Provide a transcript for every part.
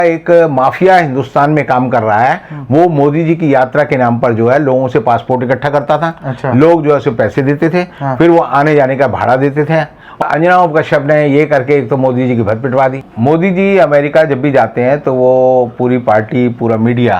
एक माफिया हिंदुस्तान में काम कर रहा है। वो मोदी जी की यात्रा के नाम पर जो है लोगों से पासपोर्ट इकट्ठा करता था। अच्छा। लोग जो है उसे पैसे देते थे। हाँ। फिर वो आने जाने का भाड़ा देते थे। अंजना कश्यप ने ये करके एक तो मोदी जी की भर पिटवा दी। मोदी जी अमेरिका जब भी जाते हैं तो वो पूरी पार्टी पूरा मीडिया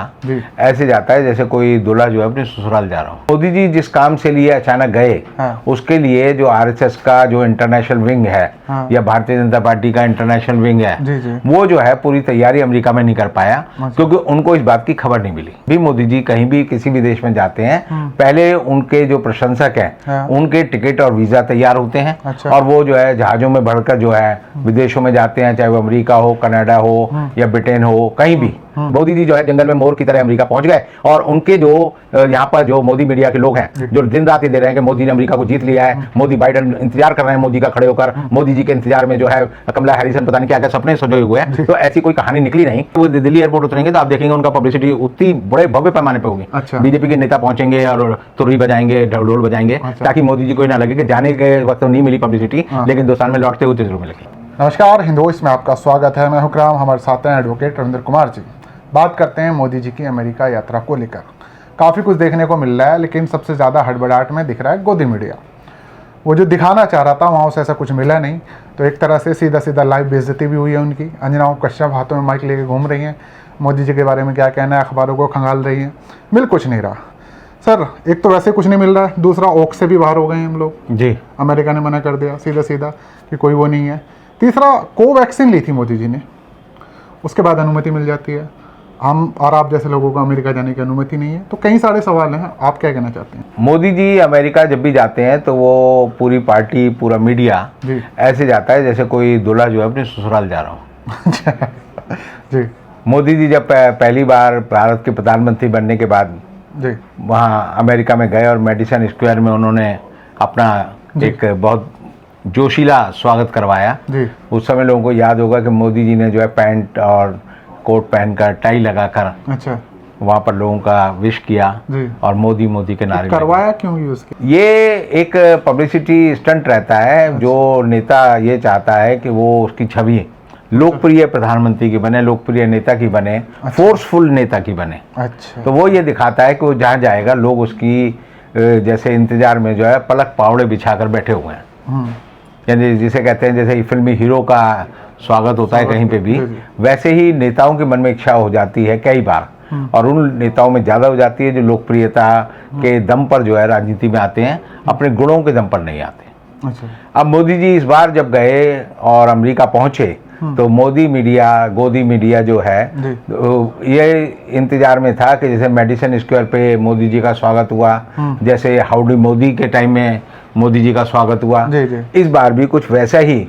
ऐसे जाता है जैसे कोई दूल्हा जो है अपने ससुराल जा रहा हो। मोदी जी जिस काम से लिए अचानक गए, हाँ। उसके लिए जो आरएसएस का जो इंटरनेशनल विंग है, हाँ। या भारतीय जनता पार्टी का इंटरनेशनल विंग है, जी। वो जो है पूरी तैयारी अमेरिका में नहीं कर पाया। क्योंकि उनको इस बात की खबर नहीं मिली। भी मोदी जी कहीं भी किसी भी देश में जाते हैं, पहले उनके जो प्रशंसक हैं, हाँ। उनके टिकट और वीजा तैयार होते हैं। अच्छा। और वो जो है जहाजों में भरकर जो है विदेशों में जाते हैं, चाहे वो अमेरिका हो, कनाडा हो या ब्रिटेन हो, कहीं भी। मोदी जी जो है जंगल में मोर की तरह अमेरिका पहुंच गए। और उनके जो यहाँ पर जो मोदी मीडिया के लोग हैं, जो दिन रात ही दे रहे हैं कि मोदी ने अमेरिका को जीत लिया है, मोदी बाइडन इंतजार कर रहे हैं मोदी का खड़े होकर, मोदी जी के इंतजार में जो है कमला हैरिसन पता नहीं क्या क्या सपने सजोए हुए हैं। तो ऐसी कोई कहानी निकली नहीं। वो दिल्ली एयरपोर्ट उतरेंगे तो आप देखेंगे उनका पब्लिसिटी उतनी बड़े भव्य पैमाने पर होगी। अच्छा। बीजेपी के नेता पहुंचेंगे और तुरही बजाएंगे, ढोल बजाएंगे। अच्छा। ताकि मोदी जी को ना लगे कि जाने के वक्त नहीं मिली पब्लिसिटी, लेकिन हिंदुस्तान में लौटते हुए जरूर मिलेगी। नमस्कार, हिंदोइस्ट में आपका स्वागत है। मैं हुक्राम, हमारे साथ हैं एडवोकेट रविंद्र कुमार जी। बात करते हैं मोदी जी की अमेरिका यात्रा को लेकर। काफ़ी कुछ देखने को मिल रहा है, लेकिन सबसे ज़्यादा हड़बड़ाहट में दिख रहा है गोदी मीडिया। वो जो दिखाना चाह रहा था वहाँ उसे ऐसा कुछ मिला नहीं। तो एक तरह से सीधा सीधा लाइव बेइज्जती भी हुई है उनकी। अंजना कश्यप हाथों में माइक लेके घूम रही हैं, मोदी जी के बारे में क्या कहना है, अखबारों को खंगाल रही हैं। मिल कुछ नहीं रहा सर। एक तो वैसे कुछ नहीं मिल रहा है, दूसरा ओक से भी बाहर हो गए हैं हम लोग जी। अमेरिका ने मना कर दिया सीधा सीधा कि कोई वो नहीं है। तीसरा, कोवैक्सीन ली थी मोदी जी ने, उसके बाद अनुमति मिल जाती है। हम और आप जैसे लोगों को अमेरिका जाने की अनुमति नहीं है। तो कई सारे सवाल हैं, आप क्या कहना चाहते हैं? मोदी जी अमेरिका जब भी जाते हैं तो वो पूरी पार्टी पूरा मीडिया ऐसे जाता है जैसे कोई दूल्हा जो है अपने ससुराल जा रहा हो। जी। मोदी जी जब पहली बार भारत के प्रधानमंत्री बनने के बाद जी वहाँ अमेरिका में गए और मेडिसन स्क्वायर में उन्होंने अपना एक बहुत जोशीला स्वागत करवाया। जी। उस समय लोगों को याद होगा कि मोदी जी ने जो है पैंट और कोट पहनकर, टाई लगाकर, अच्छा, वहाँ पर लोगों का विश किया और मोदी मोदी के नारे करवाया। क्यों यूज किया? ये एक पब्लिसिटी स्टंट रहता है। अच्छा। जो नेता ये चाहता है कि वो उसकी छवि लोकप्रिय प्रधानमंत्री की बने, लोकप्रिय नेता की बने, फोर्सफुल नेता की बने। अच्छा। तो वो ये दिखाता है कि वो जहाँ जाएगा लोग उसकी जैसे इंतजार में जो है पलक पावड़े बिछाकर बैठे हुए हैं। यानी जिसे कहते हैं जैसे फिल्मी हीरो का स्वागत होता है कहीं पे भी, वैसे ही नेताओं के मन में इच्छा हो जाती है कई बार, और उन नेताओं में ज़्यादा हो जाती है जो लोकप्रियता के दम पर जो है राजनीति में आते हैं, अपने गुणों के दम पर नहीं आते। अच्छा। अब मोदी जी इस बार जब गए और अमेरिका पहुंचे तो मोदी मीडिया, गोदी मीडिया जो है तो ये इंतजार में था कि जैसे मेडिसन स्क्वायर पे मोदी जी का स्वागत हुआ, जैसे हाउडी मोदी के टाइम में मोदी जी का स्वागत हुआ, इस बार भी कुछ वैसा ही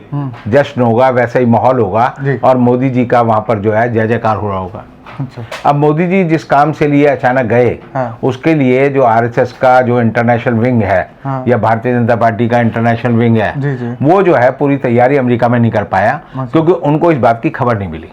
जश्न होगा, वैसा ही माहौल होगा और मोदी जी का वहाँ पर जो है जय जयकार हो रहा होगा। अच्छा। अब मोदी जी जिस काम से लिए अचानक गए, उसके लिए जो आरएसएस का जो इंटरनेशनल विंग है, या भारतीय जनता पार्टी का इंटरनेशनल विंग है, वो जो है पूरी तैयारी अमेरिका में नहीं कर पाया। क्योंकि उनको इस बात की खबर नहीं मिली।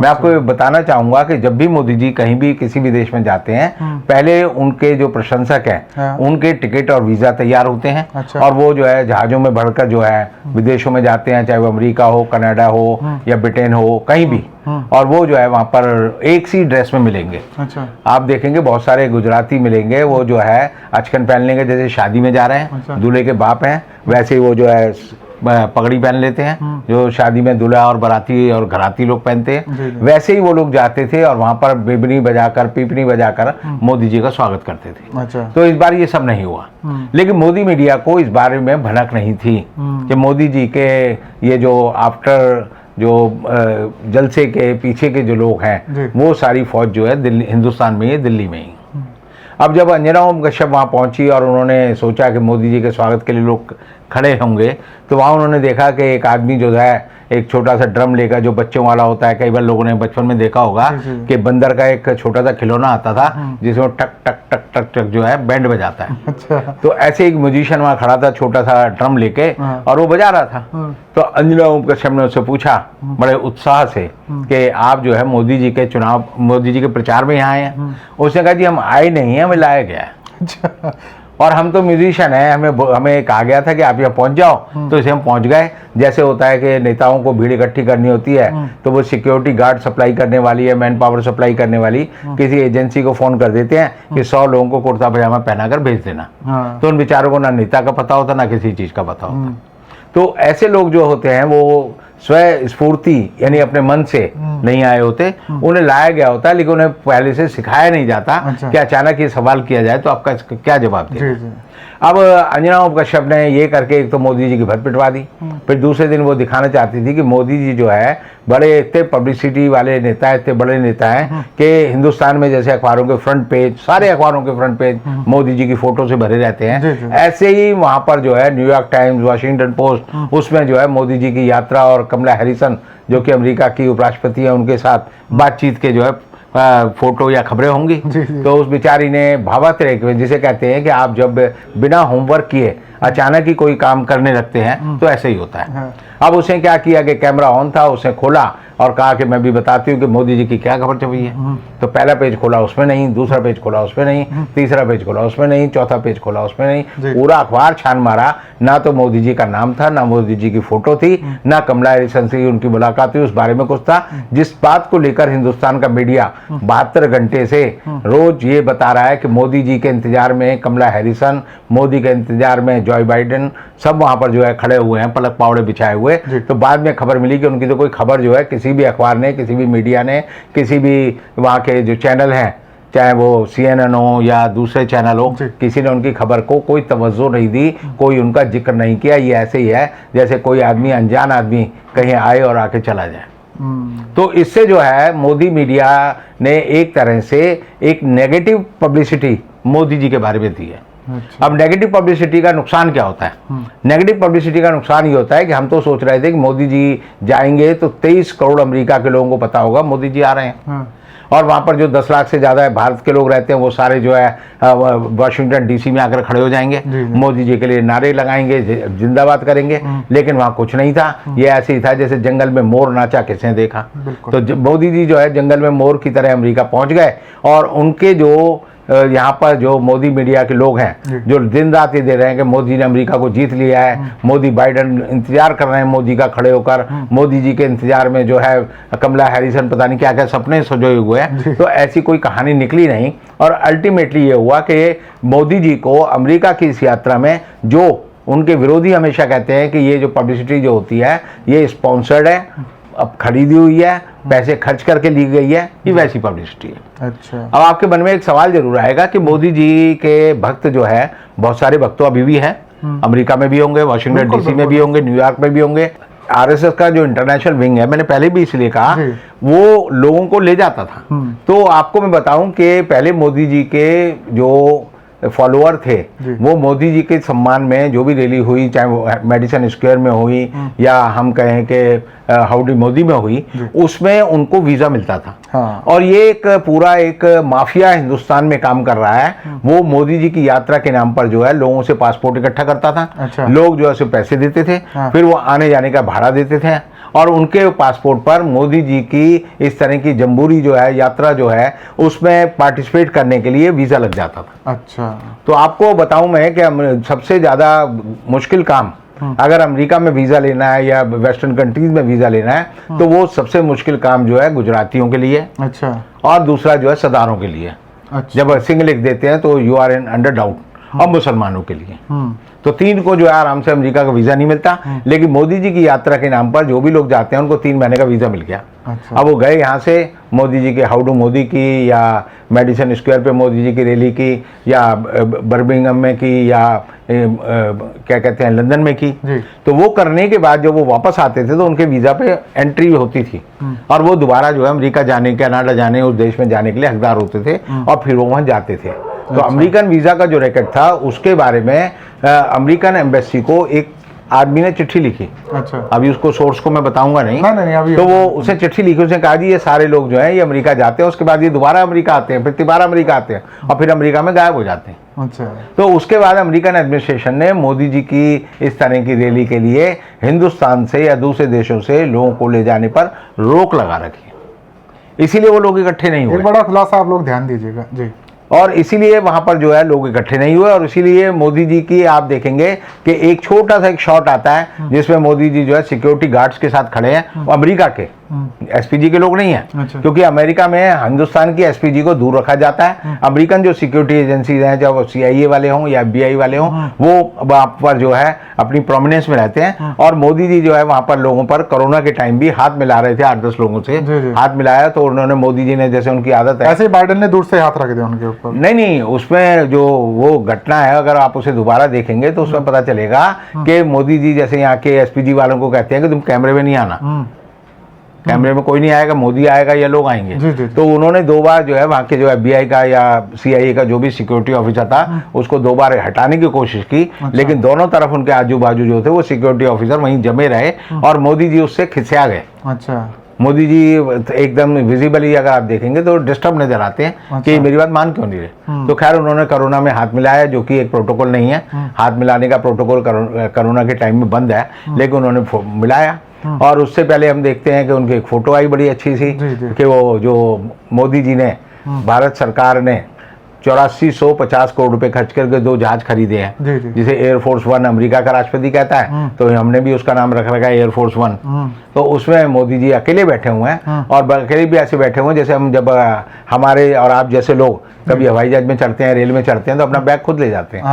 मैं आपको बताना चाहूंगा कि जब भी मोदी जी कहीं भी किसी भी देश में जाते हैं, पहले उनके जो प्रशंसक हैं, उनके टिकट और वीजा तैयार होते हैं। अच्छा। और वो जो है जहाजों में भरकर जो है विदेशों में जाते हैं, चाहे वो अमेरिका हो, कनाडा हो या ब्रिटेन हो, कहीं भी। और वो जो है वहाँ पर एक सी ड्रेस में मिलेंगे। अच्छा। आप देखेंगे बहुत सारे गुजराती मिलेंगे, वो जो है अचकन पहन लेंगे जैसे शादी में जा रहे हैं। अच्छा। दूल्हे के बाप हैं, वैसे ही वो जो है पगड़ी पहन लेते हैं जो शादी में दूल्हा और बाराती और घराती लोग पहनते हैं। वैसे ही वो लोग जाते थे और वहाँ पर बेबनी बजाकर, पीपनी बजाकर मोदी जी का स्वागत करते थे। अच्छा। तो इस बार ये सब नहीं हुआ। लेकिन मोदी मीडिया को इस बारे में भनक नहीं थी कि मोदी जी के ये जो आफ्टर जो जलसे के पीछे के जो लोग हैं, वो सारी फौज जो है दिल्ली, हिंदुस्तान में ही, दिल्ली में ही। अब जब अंजना कश्यप वहाँ पहुँची और उन्होंने सोचा कि मोदी जी के स्वागत के लिए लोग खड़े होंगे, तो वहाँ उन्होंने देखा कि एक आदमी जो है एक छोटा सा ड्रम लेकर, जो बच्चों वाला होता है, कई बार लोगों ने बचपन में देखा होगा कि बंदर का एक छोटा सा खिलौना आता था जिसमें टक टक टक टक टक जो है बैंड बजाता है। अच्छा। तो ऐसे एक म्यूजिशियन वहाँ खड़ा था छोटा सा ड्रम लेके और वो बजा रहा था। तो अंजना कश्यप ने उससे पूछा बड़े उत्साह से कि आप जो है मोदी जी के चुनाव, मोदी जी के प्रचार में यहाँ आए हैं? उसने कहा जी हम आए नहीं हैं, हमें लाया गया है। और हम तो म्यूजिशियन हैं, हमें कहा गया था कि आप यहाँ पहुंच जाओ, तो इसे हम पहुंच गए। जैसे होता है कि नेताओं को भीड़ इकट्ठी करनी होती है तो वो सिक्योरिटी गार्ड सप्लाई करने वाली है, मैन पावर सप्लाई करने वाली किसी एजेंसी को फोन कर देते हैं कि 100 लोगों को कुर्ता पजामा पहनाकर भेज देना। तो उन बेचारों को ना नेता का पता होता ना किसी चीज का पता होता। तो ऐसे लोग जो होते हैं वो स्व स्फूर्ति यानी अपने मन से नहीं आए होते, उन्हें लाया गया होता है, लेकिन उन्हें पहले से सिखाया नहीं जाता कि अचानक ये सवाल किया जाए तो आपका क्या जवाब दें। अब अंजना ओम कश्यप ने ये करके एक तो मोदी जी की भर पिटवा दी, फिर दूसरे दिन वो दिखाना चाहती थी कि मोदी जी जो है बड़े इतने पब्लिसिटी वाले नेता है, इतने बड़े नेता हैं कि हिंदुस्तान में जैसे अखबारों के फ्रंट पेज, सारे अखबारों के फ्रंट पेज मोदी जी की फोटो से भरे रहते हैं, ऐसे ही वहां पर जो है न्यूयॉर्क टाइम्स, वाशिंगटन पोस्ट, उसमें जो है मोदी जी की यात्रा और कमला हैरिसन जो कि अमेरिका की उपराष्ट्रपति है उनके साथ बातचीत के जो है फोटो या खबरें होंगी। तो उस बेचारी ने भावात्रेक, जिसे कहते हैं कि आप जब बिना होमवर्क किए अचानक ही कोई काम करने लगते हैं तो ऐसे ही होता है। अब उसने क्या किया कि कैमरा ऑन था, उसने खोला और कहा कि मैं भी बताती हूँ कि मोदी जी की क्या खबर छपी है। तो पहला पेज खोला उसमें नहीं, दूसरा पेज खोला उसमें नहीं, तीसरा पेज खोला उसमें नहीं, चौथा पेज खोला उसमें नहीं, पूरा अखबार छान मारा। ना तो मोदी जी का नाम था, ना मोदी जी की फोटो थी, ना कमला हैरिसन से उनकी मुलाकात हुई, उस बारे में कुछ था। जिस बात को लेकर हिंदुस्तान का मीडिया 72 घंटे से रोज ये बता रहा है कि मोदी जी के इंतजार में कमला हैरिसन, मोदी के इंतजार में जॉय बाइडेन, सब वहां पर जो है खड़े हुए हैं पलक पावड़े बिछाए हुए। तो बाद में खबर मिली कि उनकी तो कोई खबर जो है किसी भी अखबार ने, किसी भी मीडिया ने, किसी भी वहाँ के जो चैनल हैं, चाहे वो CNN हो या दूसरे चैनल हो, किसी ने उनकी खबर को कोई तवज्जो नहीं दी, कोई उनका जिक्र नहीं किया। ये ऐसे ही है जैसे कोई आदमी, अनजान आदमी कहीं आए और आके चला जाए। तो इससे जो है मोदी मीडिया ने एक तरह से एक नेगेटिव पब्लिसिटी मोदी जी के बारे में दी है। अब नेगेटिव पब्लिसिटी का नुकसान क्या होता है? नेगेटिव पब्लिसिटी का नुकसान ये होता है कि हम तो सोच रहे थे कि मोदी जी जाएंगे तो 23 करोड़ अमेरिका के लोगों को पता होगा मोदी जी आ रहे हैं, और वहां पर जो 10 लाख से ज्यादा भारत के लोग रहते हैं वो सारे जो है वाशिंगटन DC में आकर खड़े हो जाएंगे, मोदी जी के लिए नारे लगाएंगे, जिंदाबाद करेंगे। लेकिन वहां कुछ नहीं था, ये ऐसे ही था जैसे जंगल में मोर नाचा किसने देखा। तो मोदी जी जो है जंगल में मोर की तरह अमेरिका पहुंच गए, और उनके जो यहाँ पर जो मोदी मीडिया के लोग हैं जो दिन रात ये दे रहे हैं कि मोदी ने अमेरिका को जीत लिया है, मोदी बाइडेन इंतजार कर रहे हैं मोदी का खड़े होकर, मोदी जी के इंतजार में जो है कमला हैरिसन पता नहीं क्या क्या सपने सजोए हुए हैं। तो ऐसी कोई कहानी निकली नहीं, और अल्टीमेटली ये हुआ कि मोदी जी को अमेरिका की इस यात्रा में, जो उनके विरोधी हमेशा कहते हैं कि ये जो पब्लिसिटी जो होती है ये स्पॉन्सर्ड है, अब खरीदी हुई है, पैसे खर्च करके ली गई है, ये वैसी पब्लिसिटी है। अच्छा। अब आपके मन में एक सवाल जरूर आएगा कि मोदी जी के भक्त जो है, बहुत सारे भक्त तो अभी भी हैं, अमेरिका में भी होंगे, वाशिंगटन DC में भी होंगे, न्यूयॉर्क में भी होंगे। RSS का जो इंटरनेशनल विंग है, मैंने पहले भी इसलिए कहा, वो लोगों को ले जाता था। तो आपको मैं बताऊं कि पहले मोदी जी के जो फॉलोअर थे वो मोदी जी के सम्मान में जो भी रैली हुई, चाहे वो मेडिसन स्क्वायर में हुई या हम कहें कि हाउडी मोदी में हुई, उसमें उनको वीजा मिलता था। और ये एक पूरा एक माफिया हिंदुस्तान में काम कर रहा है। वो मोदी जी की यात्रा के नाम पर जो है लोगों से पासपोर्ट इकट्ठा करता था। लोग जो है उसे पैसे देते थे, फिर वो आने जाने का भाड़ा देते थे, और उनके पासपोर्ट पर मोदी जी की इस तरह की जम्बूरी जो है यात्रा जो है उसमें पार्टिसिपेट करने के लिए वीजा लग जाता था। अच्छा। तो आपको बताऊं मैं कि सबसे ज्यादा मुश्किल काम अगर अमेरिका में वीजा लेना है या वेस्टर्न कंट्रीज में वीजा लेना है तो वो सबसे मुश्किल काम जो है गुजरातियों के लिए। अच्छा। और दूसरा जो है सरदारों के लिए। अच्छा। जब सिंह लिख देते हैं तो you are in under doubt, और मुसलमानों के लिए। तो 3 को जो है आराम से अमेरिका का वीजा नहीं मिलता, लेकिन मोदी जी की यात्रा के नाम पर जो भी लोग जाते हैं उनको 3 महीने का वीजा मिल गया। अच्छा। अब वो गए यहाँ से मोदी जी के हाउडू मोदी की, या मेडिसन स्क्वायर पे मोदी जी की रैली की, या बर्मिंघम में की, या क्या कहते हैं लंदन में की। तो वो करने के बाद जब वो वापस आते थे तो उनके वीजा पे एंट्री होती थी, और वो दोबारा जो है अमेरिका जाने, कनाडा जाने, उस देश में जाने के लिए हकदार होते थे, और फिर वो वहाँ जाते थे। तो अमेरिकन वीजा का जो रिकॉर्ड था उसके बारे में अमेरिकन एम्बेसी को एक आदमी ने चिट्ठी लिखी। अच्छा। अभी उसको सोर्स को मैं बताऊंगा नहीं, नहीं अभी। तो वो उसने चिट्ठी लिखी, उसने कहा जी ये सारे लोग जो हैं ये अमेरिका जाते हैं, उसके बाद ये दोबारा अमेरिका आते हैं, फिर दोबारा अमेरिका आते हैं, और फिर अमेरिका में गायब हो जाते हैं। अच्छा। तो उसके बाद अमेरिकन एडमिनिस्ट्रेशन ने मोदी जी की इस तरह की रैली के लिए हिंदुस्तान से या दूसरे देशों से लोगों को ले जाने पर रोक लगा रखी, इसीलिए वो लोग इकट्ठे नहीं हुए। एक बड़ा खुलासा आप लोग ध्यान दीजिएगा जी। और इसीलिए वहां पर जो है लोग इकट्ठे नहीं हुए, और इसीलिए मोदी जी की आप देखेंगे कि एक छोटा सा एक शॉट आता है जिसमें मोदी जी जो है सिक्योरिटी गार्ड्स के साथ खड़े हैं, वो अमेरिका के एसपीजी के लोग नहीं है। अच्छा। क्योंकि अमेरिका में हिंदुस्तान की एसपीजी को दूर रखा जाता है। अमेरिकन जो सिक्योरिटी एजेंसीज हैं, चाहे वो सीआईए वाले हों या FBI वाले हों, वो वहां पर जो है अपनी प्रोमिनेंस में रहते हैं। और मोदी जी जो है वहां पर लोगों पर कोरोना के टाइम भी हाथ मिला रहे थे, 8-10 लोगों से हाथ मिलाया, तो उन्होंने मोदी जी ने, जैसे उनकी आदत है, ऐसे बाइडेन ने दूर से हाथ रख दिया उनके ऊपर। नहीं, उसमें जो वो घटना है अगर आप उसे दोबारा देखेंगे तो उसमें पता चलेगा कि मोदी जी जैसे यहाँ के एसपीजी वालों को कहते हैं कि तुम कैमरे में नहीं आना, कैमरे में कोई नहीं आएगा, मोदी आएगा या लोग आएंगे। जी। तो उन्होंने 2 बार जो है वहाँ के जो FBI का या CIA का जो भी सिक्योरिटी ऑफिसर था उसको 2 बार हटाने की कोशिश की। लेकिन दोनों तरफ उनके आजू बाजू जो थे वो सिक्योरिटी ऑफिसर वहीं जमे रहे और मोदी जी उससे खिंचा गए। अच्छा। मोदी जी एकदम विजिबली अगर आप देखेंगे तो डिस्टर्ब नजर आते हैं कि मेरी बात मान क्यों नहीं रहे। तो खैर उन्होंने कोरोना में हाथ मिलाया, जो कि एक प्रोटोकॉल नहीं है, हाथ मिलाने का प्रोटोकॉल कोरोना के टाइम में बंद है, लेकिन उन्होंने मिलाया। और उससे पहले हम देखते हैं कि उनकी एक फोटो आई बड़ी अच्छी सी कि वो जो मोदी जी ने, भारत सरकार ने 8450 करोड़ रुपए खर्च करके 2 जहाज खरीदे हैं, जिसे एयरफोर्स 1 अमेरिका का राष्ट्रपति कहता है, तो हमने भी उसका नाम रख रखा है एयरफोर्स 1। तो उसमें मोदी जी अकेले बैठे हुए हैं, और अकेले भी ऐसे बैठे हुए हैं जैसे हम जब हमारे और आप जैसे लोग कभी हवाई जहाज में चढ़ते हैं, रेल में चढ़ते हैं, तो अपना बैग खुद ले जाते हैं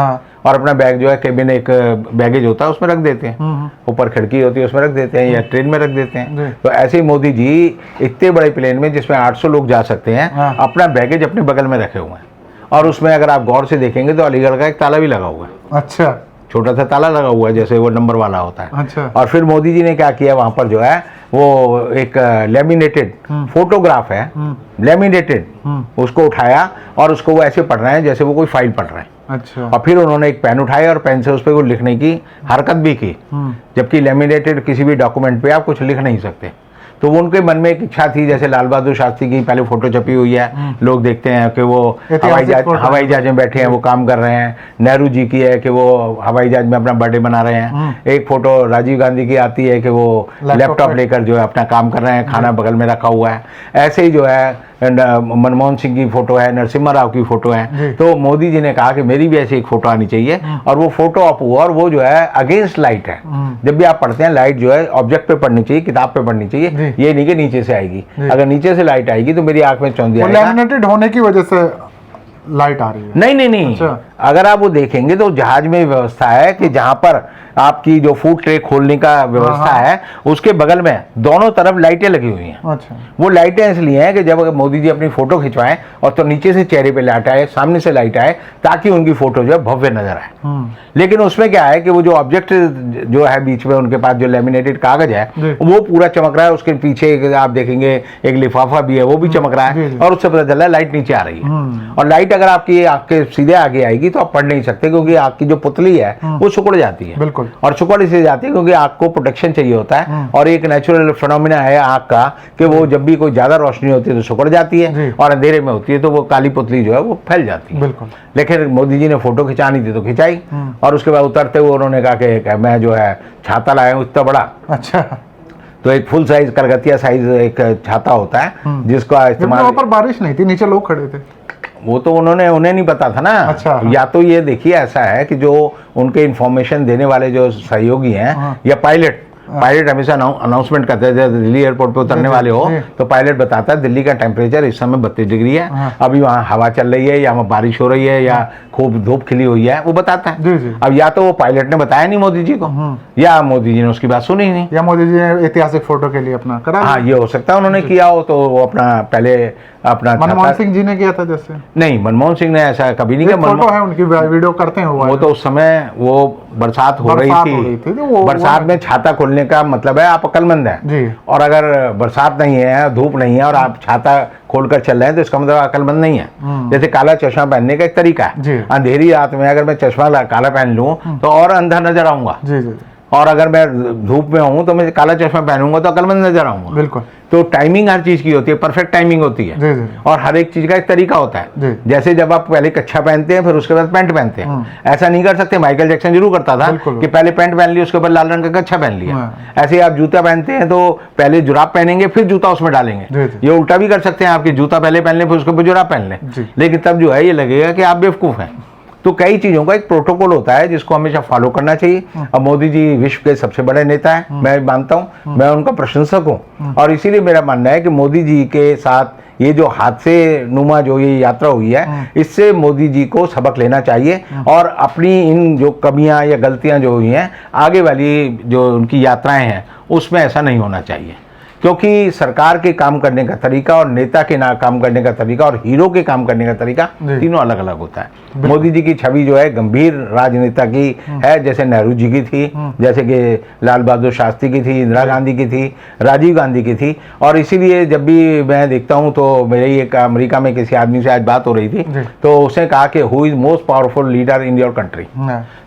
और अपना बैग जो है केबिन एक बैगेज होता है उसमें रख देते हैं, ऊपर खिड़की होती है उसमें रख देते हैं, या ट्रेन में रख देते हैं। तो ऐसे ही मोदी जी इतने बड़े प्लेन में जिसमें 800 लोग जा सकते हैं, अपना बैगेज अपने बगल में रखे हुए हैं। और उसमें अगर आप गौर से देखेंगे तो अलीगढ़ का एक ताला भी लगा हुआ है। अच्छा। छोटा सा ताला लगा हुआ है, जैसे वो नंबर वाला होता है। अच्छा। और फिर मोदी जी ने क्या किया, वहां पर जो है वो एक लेमिनेटेड फोटोग्राफ है, लेमिनेटेड, उसको उठाया और उसको वो ऐसे पढ़ रहे हैं जैसे वो कोई फाइल पढ़ रहे हैं। अच्छा। और फिर उन्होंने एक पेन उठाया और पेन से उस पर कुछ लिखने की हरकत भी की, जबकि लेमिनेटेड किसी भी डॉक्यूमेंट पे आप कुछ लिख नहीं सकते। तो वो उनके मन में एक इच्छा थी, जैसे लाल बहादुर शास्त्री की पहले फोटो छपी हुई है, लोग देखते हैं कि वो हवाई जहाज में बैठे हैं, वो काम कर रहे हैं। नेहरू जी की है कि वो हवाई जहाज में अपना बर्थडे मना रहे हैं। एक फोटो राजीव गांधी की आती है कि वो लैपटॉप लेकर जो है अपना काम कर रहे हैं, खाना बगल में रखा हुआ है। ऐसे ही जो है मनमोहन सिंह की फोटो है, नरसिम्हा राव की फोटो है। तो मोदी जी ने कहा कि मेरी भी ऐसी एक फोटो आनी चाहिए, और वो फोटो ऑफ हुआ, और वो जो है अगेंस्ट लाइट है। जब भी आप पढ़ते हैं, लाइट जो है ऑब्जेक्ट पे पड़नी चाहिए, किताब पे पड़नी चाहिए, ये नहीं कि नीचे से आएगी। अगर नीचे से लाइट आएगी तो मेरी आंख में चौंधी आएगा। लैमिनेटेड होने की वजह से लाइट आ रही है? नहीं। अच्छा। अगर आप वो देखेंगे तो जहाज में व्यवस्था है कि जहां पर आपकी जो फूड ट्रे खोलने का व्यवस्था है, उसके बगल में दोनों तरफ लाइटें लगी हुई हैं। अच्छा। वो लाइटें इसलिए हैं कि जब मोदी जी अपनी फोटो खिंचवाएं और तो नीचे से चेहरे पे लाइट आए, सामने से लाइट आए, ताकि उनकी फोटो जो है भव्य नजर आए। लेकिन उसमें क्या है कि वो जो ऑब्जेक्ट जो है बीच में उनके पास जो लेमिनेटेड कागज है वो पूरा चमक रहा है, उसके पीछे आप देखेंगे एक लिफाफा भी है, वो भी चमक रहा है, और उससे पता चल रहा है लाइट नीचे आ रही है। और लाइट अगर आपकी आंख के सीधे आगे आएगी तो आप पढ़ नहीं सकते, क्योंकि आंख की जो पुतली है वो सिकुड़ जाती है। बिल्कुल। और सिकुड़ इसलिए जाती है क्योंकि आंख को प्रोटेक्शन चाहिए होता है, और एक नेचुरल फिनोमिना है आंख का कि वो जब भी कोई ज्यादा रोशनी होती है तो सिकुड़ जाती है, और अंधेरे में होती है तो वो काली पुतली जो है वो फैल जाती है। बिल्कुल। लेकिन मोदी जी ने फोटो खिंचानी थी तो खिंचाई, और उसके बाद उतरते हुए उन्होंने कहा कि मैं जो है छाता लाया हूँ इतना बड़ा। अच्छा। तो एक फुल साइज कलकतिया साइज एक छाता होता है जिसका इस्तेमाल, वहाँ पर बारिश नहीं थी, नीचे लोग खड़े थे। वो तो उन्हें नहीं पता था ना। अच्छा। या तो ये देखिए ऐसा है कि जो उनके इंफॉर्मेशन देने वाले जो सहयोगी हैं या पायलट हमेशा अनाउंसमेंट करते हैं, जब दिल्ली एयरपोर्ट पे उतरने वाले हो तो पायलट बताता है दिल्ली का टेम्परेचर इस समय 32 डिग्री है, अभी वहाँ हवा चल रही है या वहाँ बारिश हो रही है या खूब धूप खिली हुई है, वो बताता है। अब या तो वो पायलट ने बताया नहीं मोदी जी को, या मोदी जी ने उसकी बात सुनी नहीं, या मोदी जी ने ऐतिहासिक फोटो के लिए अपना करा। हाँ, ये हो सकता है उन्होंने किया हो, तो वो अपना पहले अपना मनमोहन सिंह जी ने किया था जैसे। नहीं, मनमोहन सिंह ने ऐसा कभी नहीं किया। फोटो है उनकी, वीडियो करते हैं वो तो उस समय वो बरसात हो रही थी, बरसात में छाता खोलने का मतलब है आप अक्लमंद हैं, और अगर बरसात नहीं है, धूप नहीं है और आप छाता खोलकर चल रहे हैं तो इसका मतलब अक्लमंद नहीं है। जैसे काला चश्मा पहनने का एक तरीका है, अंधेरी रात में अगर मैं चश्मा काला पहन लूं तो और अंधा नजर आऊंगा, और अगर मैं धूप में हूँ तो मैं काला चश्मा पहनूंगा तो अकलमंद नजर आऊंगा। बिल्कुल। तो टाइमिंग हर चीज की होती है, परफेक्ट टाइमिंग होती है। जी जी। और हर एक चीज का एक तरीका होता है। जी। जैसे जब आप पहले कच्छा पहनते हैं फिर उसके बाद पैंट पहनते हैं, ऐसा नहीं कर सकते। माइकल जैक्सन जरूर करता था कि पहले पैंट पहन ली उसके बाद लाल रंग का कच्छा पहन लिया। ऐसे ही आप जूता पहनते हैं तो पहले जुराब पहनेंगे फिर जूता उसमें डालेंगे। ये उल्टा भी कर सकते हैं, आपके जूता पहले पहन लें फिर उसके ऊपर जुराब पहन लें, लेकिन तब जो है ये लगेगा कि आप बेवकूफ हैं। तो कई चीजों का एक प्रोटोकॉल होता है जिसको हमेशा फॉलो करना चाहिए। अब मोदी जी विश्व के सबसे बड़े नेता हैं, मैं मानता हूं, मैं उनका प्रशंसक हूं, और इसीलिए मेरा मानना है कि मोदी जी के साथ ये जो हादसे नुमा जो ये यात्रा हुई है, इससे मोदी जी को सबक लेना चाहिए और अपनी इन जो कमियां या गलतियां जो हुई हैं आगे वाली जो उनकी यात्राएं हैं उसमें ऐसा नहीं होना चाहिए। क्योंकि सरकार के काम करने का तरीका और नेता के काम करने का तरीका और हीरो के काम करने का तरीका तीनों अलग अलग होता है। मोदी जी की छवि जो है गंभीर राजनेता की है, जैसे नेहरू जी की थी, जैसे कि लाल बहादुर शास्त्री की थी, इंदिरा गांधी की थी, राजीव गांधी की थी। और इसीलिए जब भी मैं देखता हूं तो मेरी एक अमेरिका में किसी आदमी से आज बात हो रही थी तो उसने कहा कि who is most powerful leader in your country.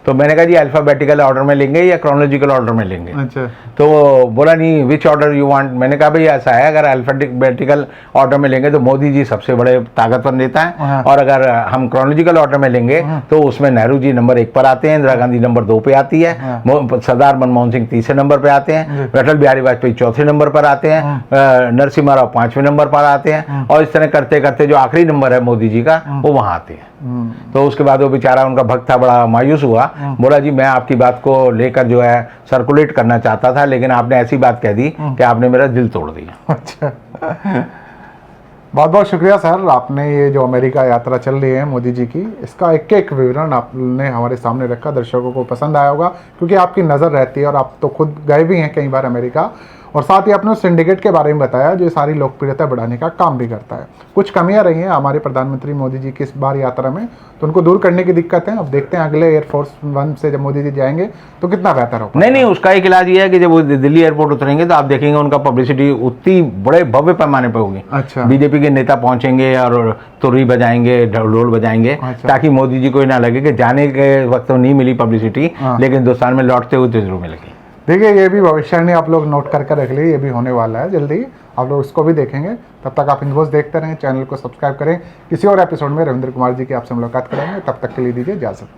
तो मैंने कहा जी अल्फाबेटिकल ऑर्डर में लेंगे या क्रोनोलॉजिकल ऑर्डर में लेंगे। अच्छा। तो बोला नहीं विच ऑर्डर यू वांट। मैंने कहा भाई ऐसा है, अगर अल्फाबेटिकल ऑर्डर में लेंगे तो मोदी जी सबसे बड़े ताकतवर नेता हैं, और अगर हम क्रोनोलॉजिकल ऑर्डर में लेंगे तो उसमें नेहरू जी नंबर 1 पर आते हैं, इंदिरा गांधी नंबर 2 पे आती है, सरदार मनमोहन सिंह तीसरे नंबर पे आते हैं, अटल बिहारी वाजपेयी चौथे नंबर पर आते हैं, नरसिम्हा राव 5वें नंबर पर आते हैं, और इस तरह करते करते जो आखिरी नंबर है मोदी जी का वो वहां आते हैं। तो उसके बाद वो बेचारा उनका भक्त था, बड़ा मायूस हुआ, बोला जी मैं आपकी बात को लेकर जो है सर्कुलेट करना चाहता था लेकिन आपने ऐसी बात कह दी कि आपने मेरा दिल तोड़ दिया। अच्छा। बहुत बहुत शुक्रिया सर, आपने ये जो अमेरिका यात्रा चल रही है मोदी जी की, इसका एक एक विवरण आपने हमारे सामने रखा। दर्शकों को पसंद आया होगा क्योंकि आपकी नज़र रहती है और आप तो खुद गए भी हैं कई बार अमेरिका, और साथ ही आपने उस सिंडिकेट के बारे में बताया जो सारी लोकप्रियता बढ़ाने का काम भी करता है। कुछ कमियां रही हैं हमारे प्रधानमंत्री मोदी जी की इस बार यात्रा में, तो उनको दूर करने की दिक्कत है। अब देखते हैं अगले एयरफोर्स 1 से जब मोदी जी जाएंगे तो कितना बेहतर होगा। नहीं, उसका एक इलाज ये है कि जब वो दिल्ली एयरपोर्ट उतरेंगे तो आप देखेंगे उनका पब्लिसिटी उतनी बड़े भव्य पैमाने पर होगी। अच्छा। बीजेपी के नेता पहुंचेंगे और तुरही बजाएंगे, ढोल बजाएंगे। अच्छा। ताकि मोदी जी को ना लगे कि जाने के वक्त तो नहीं मिली पब्लिसिटी, लेकिन हिंदुस्तान में लौटते हुए तो जरूर मिलेगी। देखिए ये भी भविष्यवाणी आप लोग नोट करके रख लीजिए, ये भी होने वाला है जल्दी, आप लोग इसको भी देखेंगे। तब तक आप इन्फोस देखते रहें, चैनल को सब्सक्राइब करें। किसी और एपिसोड में रविंद्र कुमार जी की आपसे मुलाकात करेंगे, तब तक के लिए दीजिए इजाज़त।